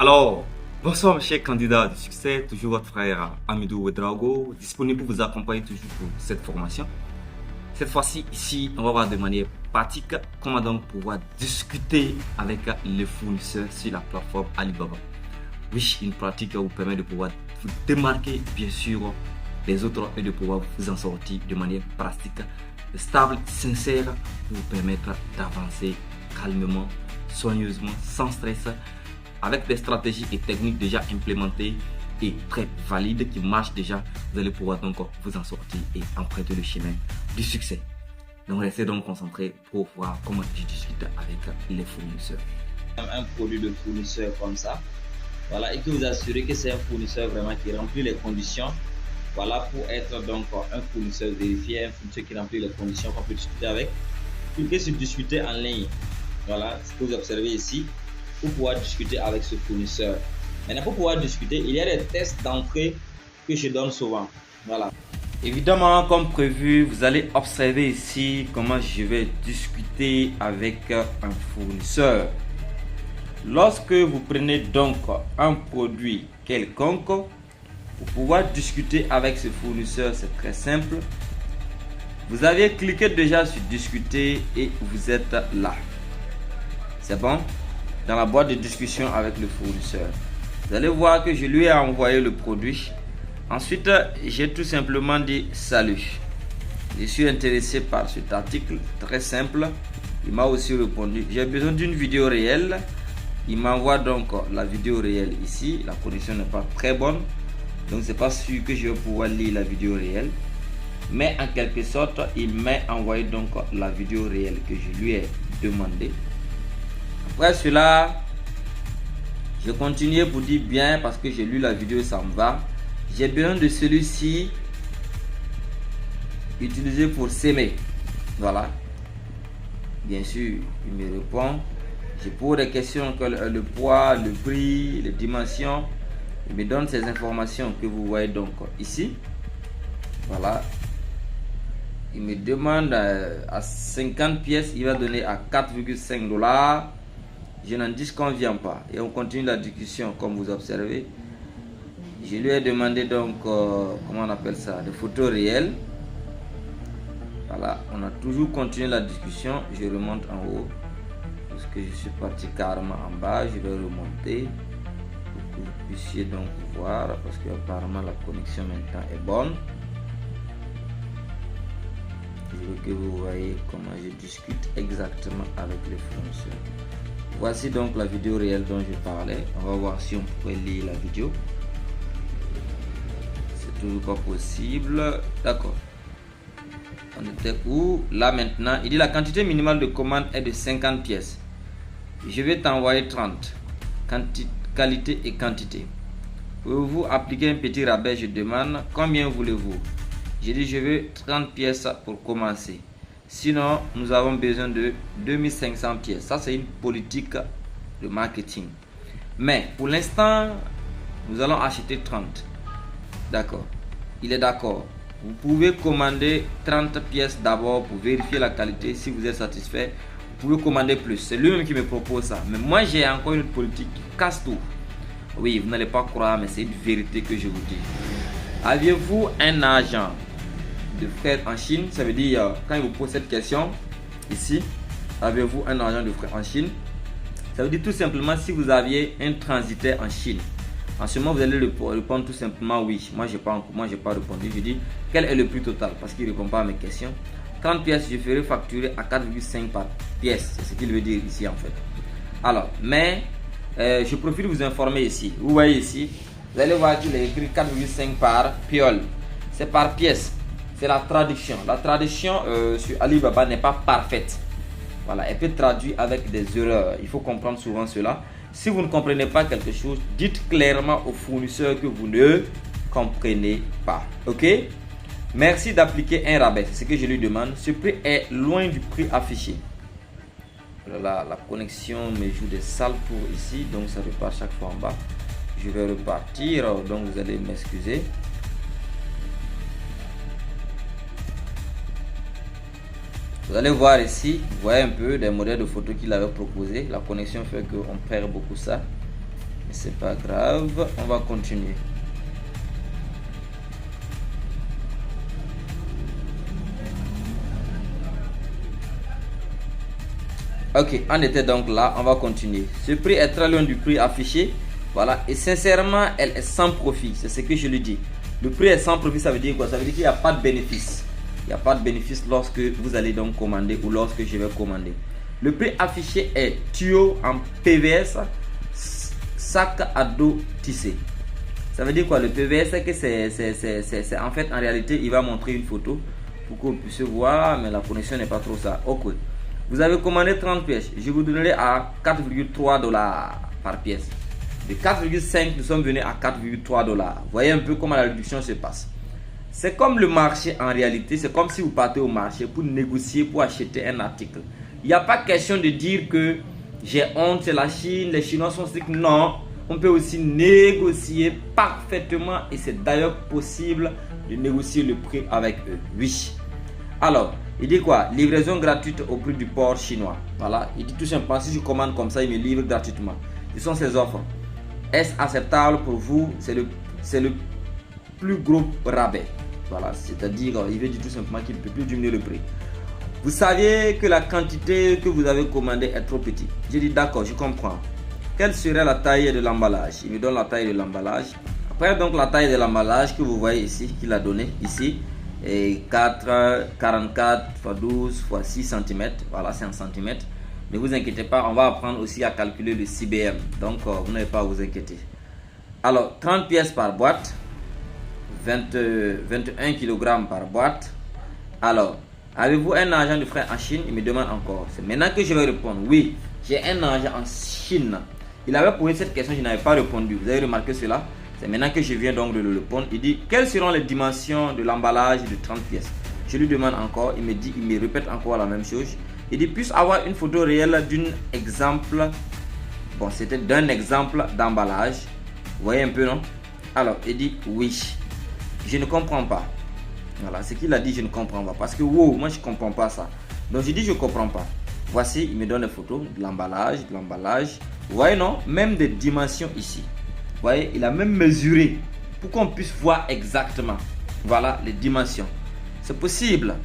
Alors, bonsoir mes chers candidats de succès, toujours votre frère Amidou Ouedraogo, disponible pour vous accompagner toujours pour cette formation. Cette fois-ci, ici, on va voir de manière pratique comment donc pouvoir discuter avec les fournisseurs sur la plateforme Alibaba. Oui, une pratique qui vous permet de pouvoir vous démarquer, bien sûr, des autres et de pouvoir vous en sortir de manière pratique, stable, sincère, pour vous permettre d'avancer calmement, soigneusement, sans stress, avec des stratégies et techniques déjà implémentées et très valides qui marchent déjà. Vous allez pouvoir donc vous en sortir et emprunter le chemin du succès. Donc restez donc concentrés pour voir comment je discute avec les fournisseurs. Un produit de fournisseur comme ça, voilà, et que vous assurez que c'est un fournisseur vraiment qui remplit les conditions, voilà, pour être donc un fournisseur vérifié, un fournisseur qui remplit les conditions qu'on peut discuter avec. Cliquez sur discuter en ligne, voilà ce que vous observez ici, pour pouvoir discuter avec ce fournisseur. Maintenant, pour pouvoir discuter, il y a des tests d'entrée que je donne souvent, voilà. Évidemment, comme prévu, vous allez observer ici comment je vais discuter avec un fournisseur. Lorsque vous prenez donc un produit quelconque, pour pouvoir discuter avec ce fournisseur, c'est très simple. Vous avez cliqué déjà sur discuter et vous êtes là. C'est bon? Dans la boîte de discussion avec le fournisseur. Vous allez voir que je lui ai envoyé le produit. Ensuite, j'ai tout simplement dit salut. Je suis intéressé par cet article, très simple. Il m'a aussi répondu, j'ai besoin d'une vidéo réelle. Il m'envoie donc la vidéo réelle ici. La connexion n'est pas très bonne, donc c'est pas sûr que je vais pouvoir lire la vidéo réelle. Mais en quelque sorte, il m'a envoyé donc la vidéo réelle que je lui ai demandé. Après cela, je continue pour dire bien parce que j'ai lu la vidéo, ça me va. J'ai besoin de celui-ci utilisé pour s'aimer. Voilà. Bien sûr, il me répond. Je pose des questions comme le poids, le prix, les dimensions. Il me donne ces informations que vous voyez donc ici. Voilà. Il me demande à 50 pièces, il va donner à 4,5 $. Je n'en disconviens pas. Et on continue la discussion comme vous observez. Je lui ai demandé donc, comment on appelle ça, des photos réelles. Voilà, on a toujours continué la discussion. Je remonte en haut. Parce que je suis parti carrément en bas. Je vais remonter pour que vous puissiez donc voir. Parce que apparemment la connexion maintenant est bonne. Je veux que vous voyez comment je discute exactement avec les fournisseurs. Voici donc la vidéo réelle dont je parlais. On va voir si on pourrait lire la vidéo. C'est toujours pas possible. D'accord. On était où? Là maintenant. Il dit la quantité minimale de commande est de 50 pièces. Je vais t'envoyer 30. Qualité et quantité. Pouvez-vous appliquer un petit rabais? Je demande. Combien voulez-vous? J'ai dit je veux 30 pièces pour commencer. Sinon, nous avons besoin de 2500 pièces. Ça, c'est une politique de marketing. Mais pour l'instant, nous allons acheter 30. D'accord. Il est d'accord. Vous pouvez commander 30 pièces d'abord pour vérifier la qualité. Si vous êtes satisfait, vous pouvez commander plus. C'est lui-même qui me propose ça. Mais moi, j'ai encore une autre politique qui casse tout. Oui, vous n'allez pas croire, mais c'est une vérité que je vous dis. Aviez-vous un agent de frais en Chine? Ça veut dire, quand il vous pose cette question, ici, avez-vous un agent de frais en Chine? Ça veut dire tout simplement si vous aviez un transitaire en Chine. En ce moment, vous allez répondre tout simplement oui. Moi, j'ai pas répondu. Je dis, quel est le prix total? Parce qu'il ne répond pas à mes questions. 30 pièces, je ferai facturer à 4,5 par pièce. C'est ce qu'il veut dire ici en fait. Alors, mais, je profite de vous informer ici. Vous voyez ici, vous allez voir qu'il est écrit 4,5 par piole. C'est par pièce. C'est la traduction. La traduction sur Alibaba n'est pas parfaite. Voilà, elle peut traduire avec des erreurs. Il faut comprendre souvent cela. Si vous ne comprenez pas quelque chose, dites clairement au fournisseur que vous ne comprenez pas. Ok? Merci d'appliquer un rabais. C'est ce que je lui demande. Ce prix est loin du prix affiché. Voilà, la connexion me joue des sales tours ici. Donc ça repart chaque fois en bas. Je vais repartir. Donc vous allez m'excuser. Vous allez voir ici, vous voyez un peu des modèles de photos qu'il avait proposé. La connexion fait qu'on perd beaucoup ça. c'est pas grave, on va continuer. Ok, on était donc là, on va continuer. Ce prix est très loin du prix affiché. Voilà, et sincèrement, elle est sans profit. C'est ce que je lui dis. Le prix est sans profit, ça veut dire quoi? Ça veut dire qu'il n'y a pas de bénéfice. Il n'y a pas de bénéfice lorsque vous allez donc commander ou lorsque je vais commander. Le prix affiché est tuyau en PVS, sac à dos tissé. Ça veut dire quoi? Le PVS, c'est que c'est en fait, en réalité, il va montrer une photo pour que vous puissiez voir, mais la connexion n'est pas trop ça. Ok. Vous avez commandé 30 pièces. Je vous donnerai à 4,3 $ par pièce. De 4,5, nous sommes venus à 4,3 $. Voyez un peu comment la réduction se passe. C'est comme le marché en réalité. C'est comme si vous partez au marché pour négocier, pour acheter un article. Il n'y a pas question de dire que j'ai honte, c'est la Chine, les Chinois sont stricts. Non, on peut aussi négocier parfaitement et c'est d'ailleurs possible de négocier le prix avec eux. Oui. Alors, il dit quoi? Livraison gratuite au prix du port chinois. Voilà, il dit tout simplement, si je commande comme ça, il me livre gratuitement. Ce sont ses offres. Est-ce acceptable pour vous? C'est le plus gros rabais. Voilà, c'est-à-dire, il veut dire tout simplement qu'il ne peut plus diminuer le prix. Vous saviez que la quantité que vous avez commandée est trop petite. J'ai dit d'accord, je comprends. Quelle serait la taille de l'emballage? Il me donne la taille de l'emballage. Après donc la taille de l'emballage que vous voyez ici, qu'il a donné ici, et 44 x 12 x 6 cm. Voilà, c'est en centimètres. Ne vous inquiétez pas, on va apprendre aussi à calculer le CBM. Donc, vous n'avez pas à vous inquiéter. Alors, 30 pièces par boîte, 21 kg par boîte. Alors, avez-vous un agent de frais en Chine? Il me demande encore. C'est maintenant que je vais répondre. Oui, j'ai un agent en Chine. Il avait posé cette question, je n'avais pas répondu. Vous avez remarqué cela? C'est maintenant que je viens donc de le répondre. Il dit, quelles seront les dimensions de l'emballage de 30 pièces? Je lui demande encore, il me répète encore la même chose. Il dit, puisse avoir une photo réelle d'un exemple. Bon, c'était d'un exemple d'emballage. Vous voyez un peu, non? Alors, il dit, oui. Je ne comprends pas. Voilà, ce qu'il a dit, je ne comprends pas. Parce que, wow, moi, je ne comprends pas ça. Donc, je dis, je ne comprends pas. Voici, il me donne une photo de l'emballage, Vous voyez, non? Même des dimensions ici. Vous voyez, il a même mesuré pour qu'on puisse voir exactement. Voilà les dimensions. C'est possible.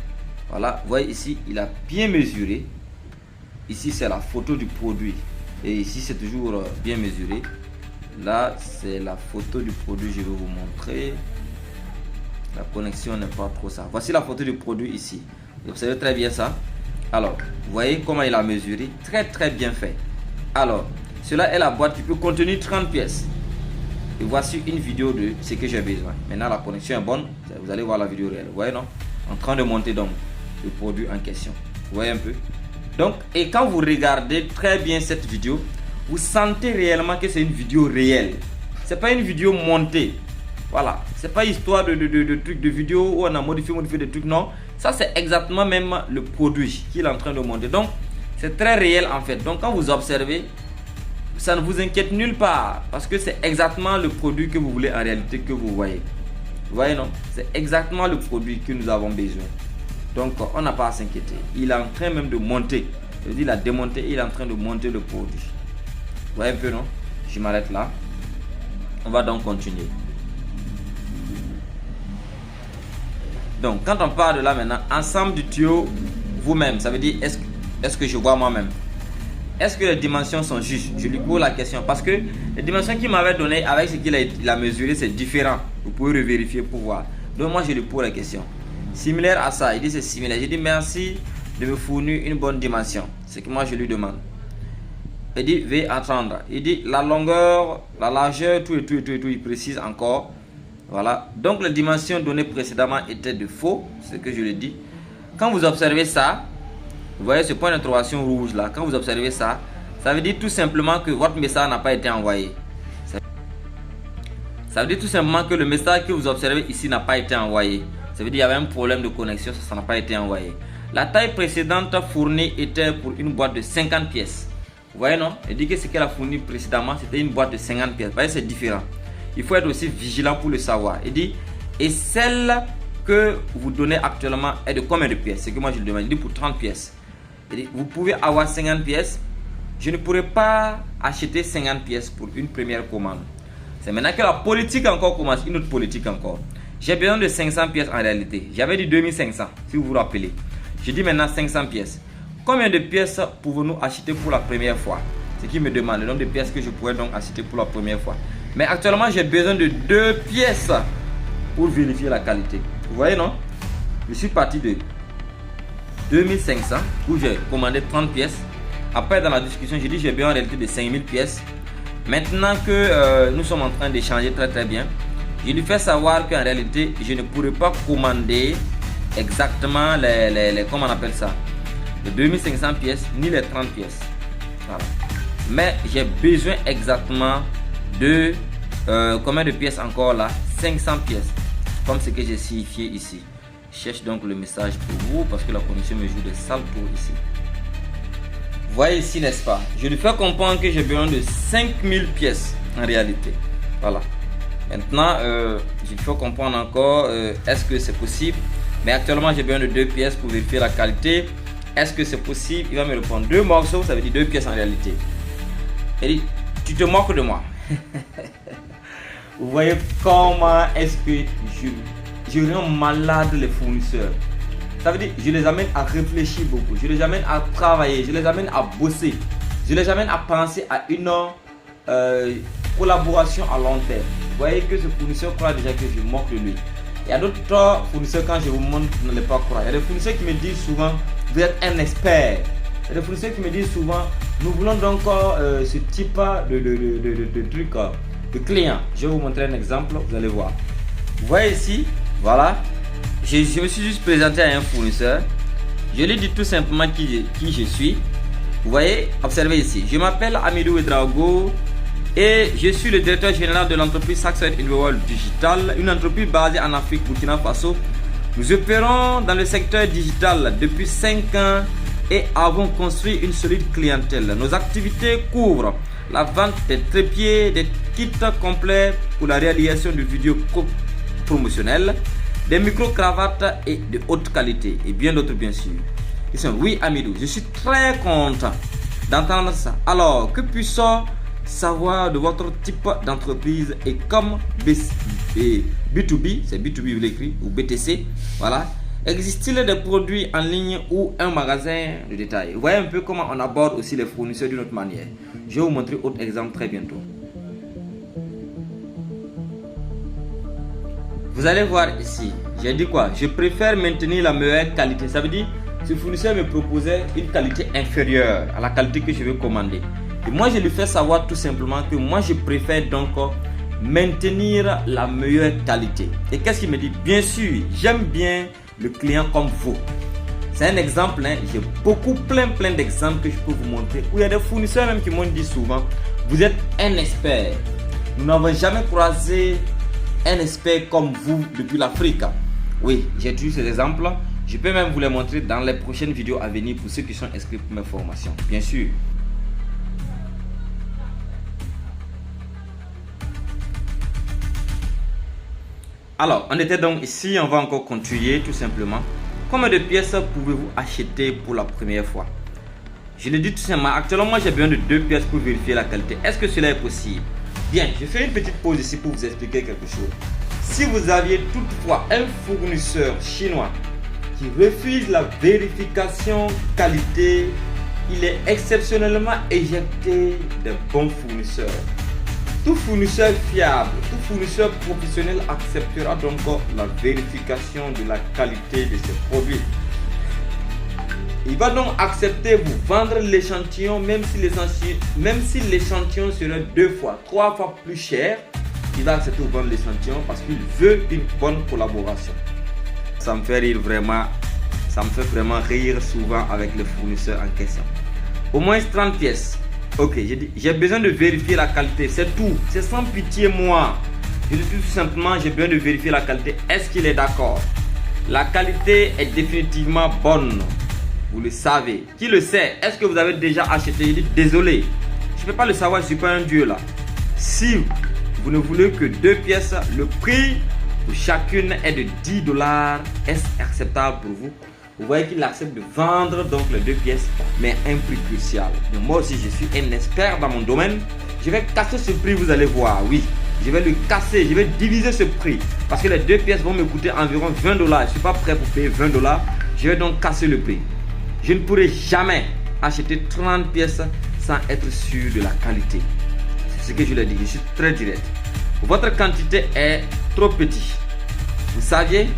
Voilà, vous voyez ici, il a bien mesuré. Ici, c'est la photo du produit. Et ici, c'est toujours bien mesuré. Là, c'est la photo du produit. Je vais vous montrer. La connexion n'est pas trop ça. Voici la photo du produit ici. Vous observez très bien ça. Alors, vous voyez comment il a mesuré. Très, très bien fait. Alors, cela est la boîte qui peut contenir 30 pièces. Et voici une vidéo de ce que j'ai besoin. Maintenant, la connexion est bonne. Vous allez voir la vidéo réelle. Vous voyez, non? En train de monter donc le produit en question. Vous voyez un peu? Donc, et quand vous regardez très bien cette vidéo, vous sentez réellement que c'est une vidéo réelle. C'est pas une vidéo montée. Voilà. C'est pas histoire de trucs de vidéo où on a modifié des trucs. Non. Ça, c'est exactement même le produit qu'il est en train de monter. Donc, c'est très réel en fait. Donc, quand vous observez, ça ne vous inquiète nulle part parce que c'est exactement le produit que vous voulez en réalité que vous voyez. Vous voyez, non? C'est exactement le produit que nous avons besoin. Donc, on n'a pas à s'inquiéter. Il est en train même de monter. Je dis, il a démonté, il est en train de monter le produit. Vous voyez un peu, non? Je m'arrête là. On va donc continuer. Donc, quand on parle de là maintenant, ensemble du tuyau, vous-même, ça veut dire, est-ce que je vois moi-même? Est-ce que les dimensions sont justes? Je lui pose la question parce que les dimensions qu'il m'avait données avec ce qu'il a mesuré, c'est différent. Vous pouvez revérifier pour voir. Donc moi, je lui pose la question. Similaire à ça, il dit c'est similaire. J'ai dit merci de me fournir une bonne dimension. C'est que moi, je lui demande. Il dit veuillez attendre. Il dit la longueur, la largeur, tout. Il précise encore. Voilà. Donc les dimensions données précédemment étaient de faux. C'est ce que je lui dis. Quand vous observez ça, vous voyez ce point d'interrogation rouge là, quand vous observez ça, ça veut dire tout simplement que votre message n'a pas été envoyé. Ça veut dire tout simplement que le message que vous observez ici n'a pas été envoyé. Ça veut dire qu'il y avait un problème de connexion, ça n'a pas été envoyé. La taille précédente fournie était pour une boîte de 50 pièces. Vous voyez non? Il dit que ce qu'elle a fourni précédemment, c'était une boîte de 50 pièces. Vous voyez, c'est différent. Il faut être aussi vigilant pour le savoir. Il dit, et celle que vous donnez actuellement est de combien de pièces? C'est que moi je le demande. Il dit pour 30 pièces. Vous pouvez avoir 50 pièces je ne pourrais pas acheter 50 pièces pour une première commande. C'est maintenant que la politique encore commence, une autre politique encore. J'ai besoin de 500 pièces en réalité. J'avais dit 2500, si vous vous rappelez. Je dis maintenant 500 pièces. Combien de pièces pouvons-nous acheter pour la première fois? Ce qui me demande le nombre de pièces que je pourrais donc acheter pour la première fois. Mais actuellement, j'ai besoin de 2 pièces pour vérifier la qualité. Vous voyez, non? Je suis parti de 2500 où j'ai commandé 30 pièces. Après, dans la discussion, j'ai dit j'ai besoin en réalité de 5000 pièces. Maintenant que nous sommes en train d'échanger très bien, je lui fais savoir qu'en réalité, je ne pourrais pas commander exactement comment on appelle ça, les 2500 pièces ni les 30 pièces. Voilà. Mais j'ai besoin exactement de combien de pièces encore là? 500 pièces, comme ce que j'ai signifié ici. Je cherche donc le message pour vous parce que la connexion me joue des sales tours ici. Vous voyez ici, n'est-ce pas? Je lui fais comprendre que j'ai besoin de 5000 pièces en réalité. Voilà. Maintenant, je lui fais comprendre encore est-ce que c'est possible? Mais actuellement, j'ai besoin de 2 pièces pour vérifier la qualité. Est-ce que c'est possible? Il va me répondre 2 morceaux, ça veut dire 2 pièces en réalité. Il dit, tu te moques de moi. Vous voyez comment est-ce que je rends malade les fournisseurs. Ça veut dire je les amène à réfléchir beaucoup, je les amène à travailler, je les amène à bosser, je les amène à penser à une collaboration à long terme. Vous voyez que ce fournisseur croit déjà que je moque de lui. Il y a d'autres fournisseurs, quand je vous montre, vous n'allez pas croire. Il y a des fournisseurs qui me disent souvent, vous êtes un expert. Il y a des fournisseurs qui me disent souvent, nous voulons donc ce type de truc, de client. Je vais vous montrer un exemple, vous allez voir. Vous voyez ici, voilà, je me suis juste présenté à un fournisseur. Je lui dis tout simplement qui je suis. Vous voyez, observez ici, je m'appelle Amidou Ouedraogo et je suis le directeur général de l'entreprise Success in the World Digital, une entreprise basée en Afrique, Burkina Faso. Nous opérons dans le secteur digital depuis 5 ans et avons construit une solide clientèle. Nos activités couvrent la vente des trépieds, des kits complets pour la réalisation de vidéos promotionnelles, des micro-cravates et de haute qualité et bien d'autres bien sûr. Ils sont oui Amidou, je suis très content d'entendre ça. Alors, que puis-je savoir de votre type d'entreprise et comme B2B, c'est B2B vous l'écrit, ou BTC, voilà. Existe-t-il des produits en ligne ou un magasin de détail? Vous voyez un peu comment on aborde aussi les fournisseurs d'une autre manière. Je vais vous montrer autre exemple très bientôt. Vous allez voir ici, j'ai dit quoi? Je préfère maintenir la meilleure qualité. Ça veut dire, ce fournisseur me proposait une qualité inférieure à la qualité que je veux commander. Et moi, je lui fais savoir tout simplement que moi, je préfère donc maintenir la meilleure qualité. Et qu'est-ce qu'il me dit? Bien sûr, j'aime bien le client comme vous. C'est un exemple, hein. J'ai plein d'exemples que je peux vous montrer. Où il y a des fournisseurs même qui m'ont dit souvent, vous êtes un expert. Nous n'avons jamais croisé un expert comme vous depuis l'Afrique. Oui, j'ai utilisé ces exemples. Je peux même vous les montrer dans les prochaines vidéos à venir pour ceux qui sont inscrits pour mes formations. Bien sûr. Alors, on était donc ici, on va encore continuer tout simplement. Combien de pièces pouvez-vous acheter pour la première fois? Je le dis tout simplement, actuellement j'ai besoin de 2 pièces pour vérifier la qualité. Est-ce que cela est possible? Bien, je fais une petite pause ici pour vous expliquer quelque chose. Si vous aviez toutefois un fournisseur chinois qui refuse la vérification qualité, il est exceptionnellement éjecté des bons fournisseurs. Tout fournisseur fiable, tout fournisseur professionnel acceptera donc la vérification de la qualité de ses produits. Il va donc accepter vous vendre l'échantillon même si l'échantillon serait 2 fois, 3 fois plus cher. Il va accepter vous vendre l'échantillon parce qu'il veut une bonne collaboration. Ça me fait rire vraiment, ça me fait vraiment rire souvent avec le fournisseur en question. Au moins 30 pièces. Ok, j'ai dit, j'ai besoin de vérifier la qualité, c'est tout, c'est sans pitié moi. Je dis tout simplement, j'ai besoin de vérifier la qualité. Est-ce qu'il est d'accord? La qualité est définitivement bonne, vous le savez. Qui le sait? Est-ce que vous avez déjà acheté? Je dis, désolé, je ne peux pas le savoir, je ne suis pas un dieu là. Si vous ne voulez que 2 pièces, le prix pour chacune est de $10. Est-ce acceptable pour vous? vous voyez qu'il accepte de vendre donc les 2 pièces, mais à un prix crucial. Donc moi aussi, je suis un expert dans mon domaine. Je vais casser ce prix, vous allez voir, oui. Je vais le casser, je vais diviser ce prix. Parce que les 2 pièces vont me coûter environ 20 $. Je ne suis pas prêt pour payer 20 $. Je vais donc casser le prix. Je ne pourrai jamais acheter 30 pièces sans être sûr de la qualité. C'est ce que je l'ai dit, je suis très direct. Votre quantité est trop petite. Vous saviez,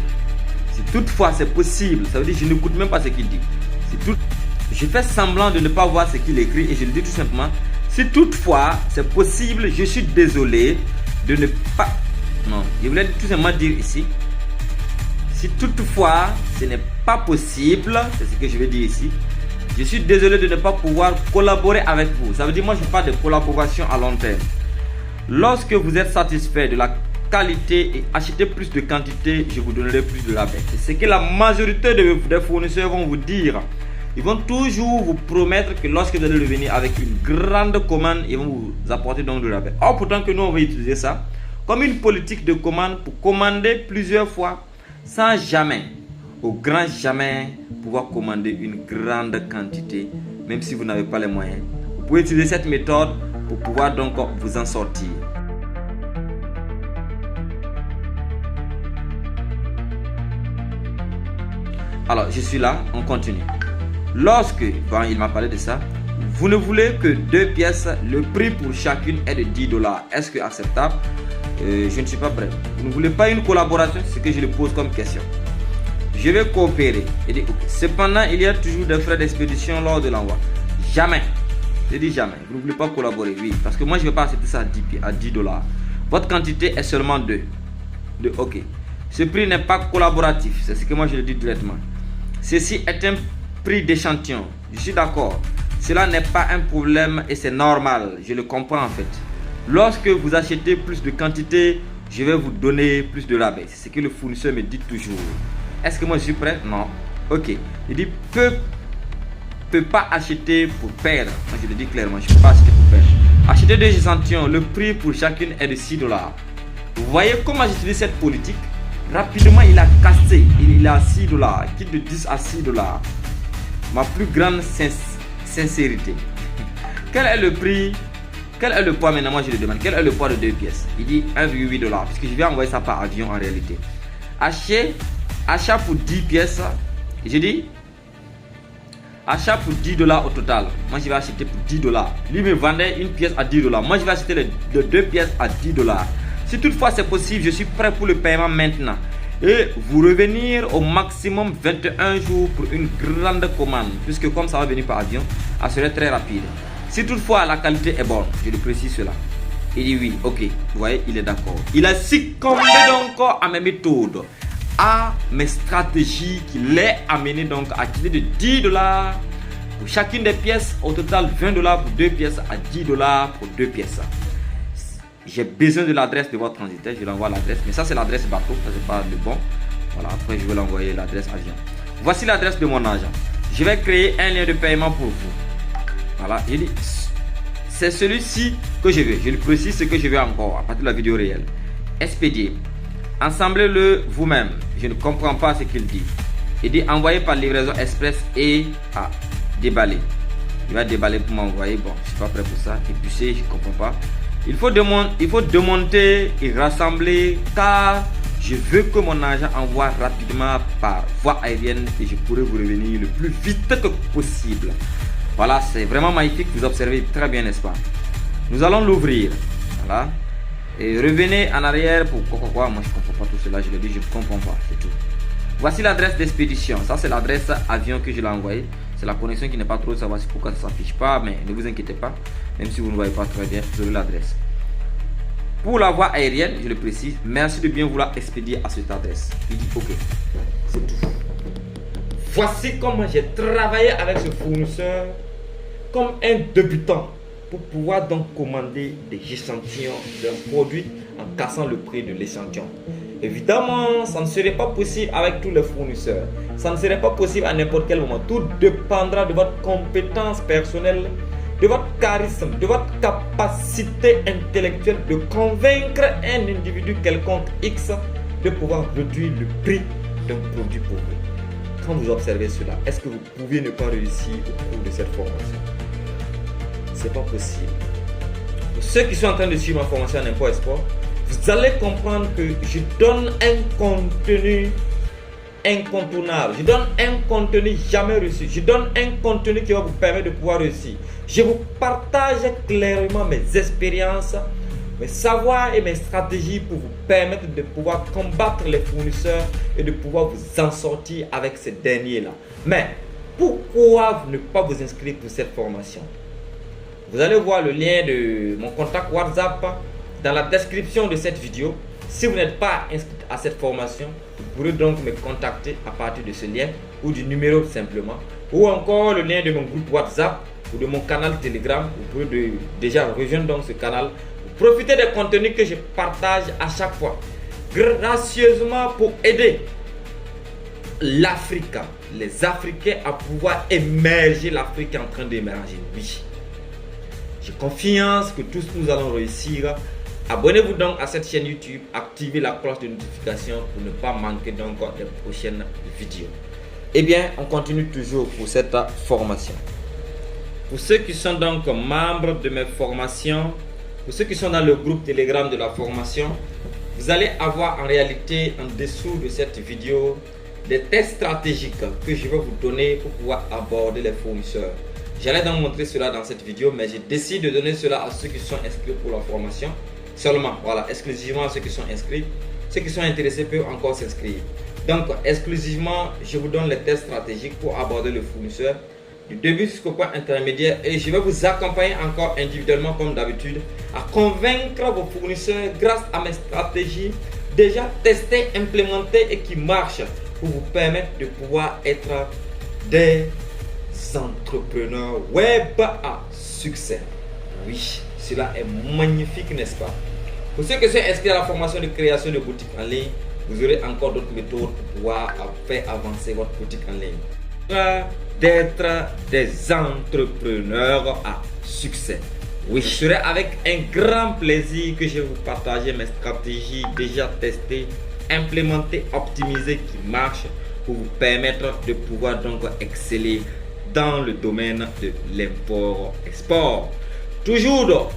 si toutefois c'est possible, ça veut dire que je n'écoute même pas ce qu'il dit. Je fais semblant de ne pas voir ce qu'il écrit et je le dis tout simplement. Si toutefois c'est possible, je suis désolé de ne pas... Non, je voulais tout simplement dire ici. Si toutefois ce n'est pas possible, c'est ce que je vais dire ici. Je suis désolé de ne pas pouvoir collaborer avec vous. Ça veut dire moi je parle de collaboration à long terme. Lorsque vous êtes satisfait de la qualité et achetez plus de quantité, je vous donnerai plus de rabais. C'est ce que la majorité des fournisseurs vont vous dire. Ils vont toujours vous promettre que lorsque vous allez revenir avec une grande commande, ils vont vous apporter donc du rabais. Or pourtant que nous on va utiliser ça comme une politique de commande pour commander plusieurs fois sans jamais, au grand jamais, pouvoir commander une grande quantité, même si vous n'avez pas les moyens. Vous pouvez utiliser cette méthode pour pouvoir donc vous en sortir. Alors, je suis là, on continue. Lorsque, il m'a parlé de ça, vous ne voulez que 2 pièces, le prix pour chacune est de 10 $. Est-ce que acceptable? Je ne suis pas prêt. Vous ne voulez pas une collaboration? C'est ce que je le pose comme question. Je vais coopérer. Il dit, okay. Cependant, il y a toujours des frais d'expédition lors de l'envoi. Jamais. Je dis jamais. Vous ne voulez pas collaborer? Oui. Parce que moi, je ne vais pas accepter ça à 10 $. Votre quantité est seulement 2. Ok. Ce prix n'est pas collaboratif. C'est ce que moi, je le dis directement. Ceci est un prix d'échantillon. Je suis d'accord. Cela n'est pas un problème et c'est normal. Je le comprends en fait. Lorsque vous achetez plus de quantité, je vais vous donner plus de rabais. C'est ce que le fournisseur me dit toujours. Est-ce que moi je suis prêt? Non. Ok. Il dit peut pas acheter pour perdre. Moi je le dis clairement, je ne peux pas acheter pour perdre. Acheter 2 échantillons, le prix pour chacune est de 6 $. Vous voyez comment j'utilise cette politique? Rapidement il a cassé. Il est à 6 $. Quitte de 10 à 6 $. Ma plus grande sincérité. Quel est le prix? Quel est le poids maintenant? Moi je le demande. Quel est le poids de 2 pièces? Il dit 1,8 $. Puisque je vais envoyer ça par avion en réalité. Achat pour 10 pièces. J'ai dit achat pour 10 $ au total. Moi je vais acheter pour 10 $. Lui me vendait une pièce à 10 $. Moi je vais acheter les 2 pièces à 10 $. Si toutefois c'est possible, je suis prêt pour le paiement maintenant. Et vous revenir au maximum 21 jours pour une grande commande. Puisque comme ça va venir par avion, ça serait très rapide. Si toutefois la qualité est bonne, je le précise cela. Il dit oui, ok. Vous voyez, il est d'accord. Il a succombé donc à mes méthodes, à mes stratégies qui l'ai amené donc à acheter de 10 $ pour chacune des pièces. Au total 20 $ pour 2 pièces à 10 $ pour 2 pièces. J'ai besoin de l'adresse de votre transitaire. Je l'envoie l'adresse. Mais ça c'est l'adresse bateau. Ça c'est pas le bon. Voilà, après je vais l'envoyer l'adresse avion. Voici l'adresse de mon agent. Je vais créer un lien de paiement pour vous. Voilà, je dis c'est celui-ci que je veux. Je le précise ce que je veux encore à partir de la vidéo réelle. Expédier. Assemblez-le vous-même. Je ne comprends pas ce qu'il dit. Il dit envoyer par livraison express et à déballer. Il va déballer pour m'envoyer. Bon, je ne suis pas prêt pour ça. Épuisé, je ne comprends pas. Il faut démonter et rassembler car je veux que mon agent envoie rapidement par voie aérienne et je pourrai vous revenir le plus vite que possible. Voilà, c'est vraiment magnifique. Vous observez très bien, n'est-ce pas? Nous allons l'ouvrir. Voilà. Et revenez en arrière pour quoi? Moi, je ne comprends pas tout cela. Je le dis, je ne comprends pas. C'est tout. Voici l'adresse d'expédition. Ça, c'est l'adresse avion que je l'ai envoyé. C'est la connexion qui n'est pas trop. Ça voici pourquoi ça ne s'affiche pas. Mais ne vous inquiétez pas. Même si vous ne voyez pas très bien, vous aurez l'adresse. Pour la voie aérienne, je le précise, merci de bien vouloir expédier à cette adresse. Il dit ok. C'est tout. Voici comment j'ai travaillé avec ce fournisseur comme un débutant pour pouvoir donc commander des échantillons d'un produit en cassant le prix de l'échantillon. Évidemment, ça ne serait pas possible avec tous les fournisseurs. Ça ne serait pas possible à n'importe quel moment. Tout dépendra de votre compétence personnelle, de votre charisme, de votre capacité intellectuelle de convaincre un individu quelconque X de pouvoir réduire le prix d'un produit pour vous. quand vous observez cela, est-ce que vous pouvez ne pas réussir au cours de cette formation? C'est pas possible. Pour ceux qui sont en train de suivre ma formation en import-export, vous allez comprendre que je donne un contenu incontournable. Je donne un contenu jamais reçu. Je donne un contenu qui va vous permettre de pouvoir réussir. Je vous partage clairement mes expériences, mes savoirs et mes stratégies pour vous permettre de pouvoir combattre les fournisseurs et de pouvoir vous en sortir avec ces derniers-là. Mais pourquoi ne pas vous inscrire pour cette formation? Vous allez voir le lien de mon contact WhatsApp dans la description de cette vidéo. Si vous n'êtes pas inscrit à cette formation, vous pourrez donc me contacter à partir de ce lien ou du numéro simplement, ou encore le lien de mon groupe WhatsApp ou de mon canal Telegram. Vous pouvez déjà rejoindre donc ce canal pour profiter des contenus que je partage à chaque fois gracieusement pour aider l'Afrique, les Africains à pouvoir émerger. L'Afrique est en train d'émerger, oui. J'ai confiance que tous nous allons réussir. Abonnez-vous donc à cette chaîne YouTube, activez la cloche de notification pour ne pas manquer donc les prochaines vidéos. Eh bien, on continue toujours pour cette formation. Pour ceux qui sont donc membres de mes formations, pour ceux qui sont dans le groupe Telegram de la formation, vous allez avoir en réalité en dessous de cette vidéo des tests stratégiques que je vais vous donner pour pouvoir aborder les fournisseurs. J'allais donc montrer cela dans cette vidéo, mais j'ai décidé de donner cela à ceux qui sont inscrits pour la formation. Seulement, voilà, exclusivement à ceux qui sont inscrits. Ceux qui sont intéressés peuvent encore s'inscrire. Donc, exclusivement, je vous donne les tests stratégiques pour aborder le fournisseur du début jusqu'au point intermédiaire. Et je vais vous accompagner encore individuellement comme d'habitude à convaincre vos fournisseurs grâce à mes stratégies déjà testées, implémentées et qui marchent pour vous permettre de pouvoir être des entrepreneurs web à succès. Oui, cela est magnifique, n'est-ce pas? Pour ceux qui sont inscrits à la formation de création de boutique en ligne, vous aurez encore d'autres méthodes pour pouvoir faire avancer votre boutique en ligne. D'être des entrepreneurs à succès. Oui, je serai avec un grand plaisir que je vais vous partager mes stratégies déjà testées, implémentées, optimisées qui marchent pour vous permettre de pouvoir donc exceller dans le domaine de l'import-export. Toujours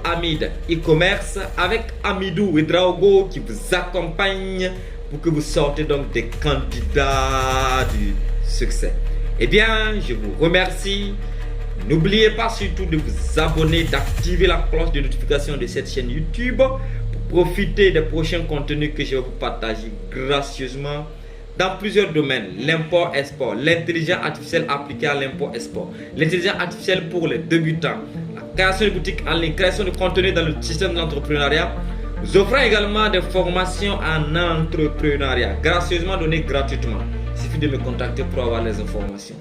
Hamid e-commerce avec Hamidou et Draogo qui vous accompagne pour que vous sortez donc des candidats du succès. Eh bien, je vous remercie. N'oubliez pas surtout de vous abonner, d'activer la cloche de notification de cette chaîne YouTube pour profiter des prochains contenus que je vais vous partager gracieusement dans plusieurs domaines. L'import-export, l'intelligence artificielle appliquée à l'import-export, l'intelligence artificielle pour les débutants, la création de boutiques en ligne, création de contenu dans le système de l'entrepreneuriat. Nous offrons également des formations en entrepreneuriat, gracieusement données gratuitement. Il suffit de me contacter pour avoir les informations.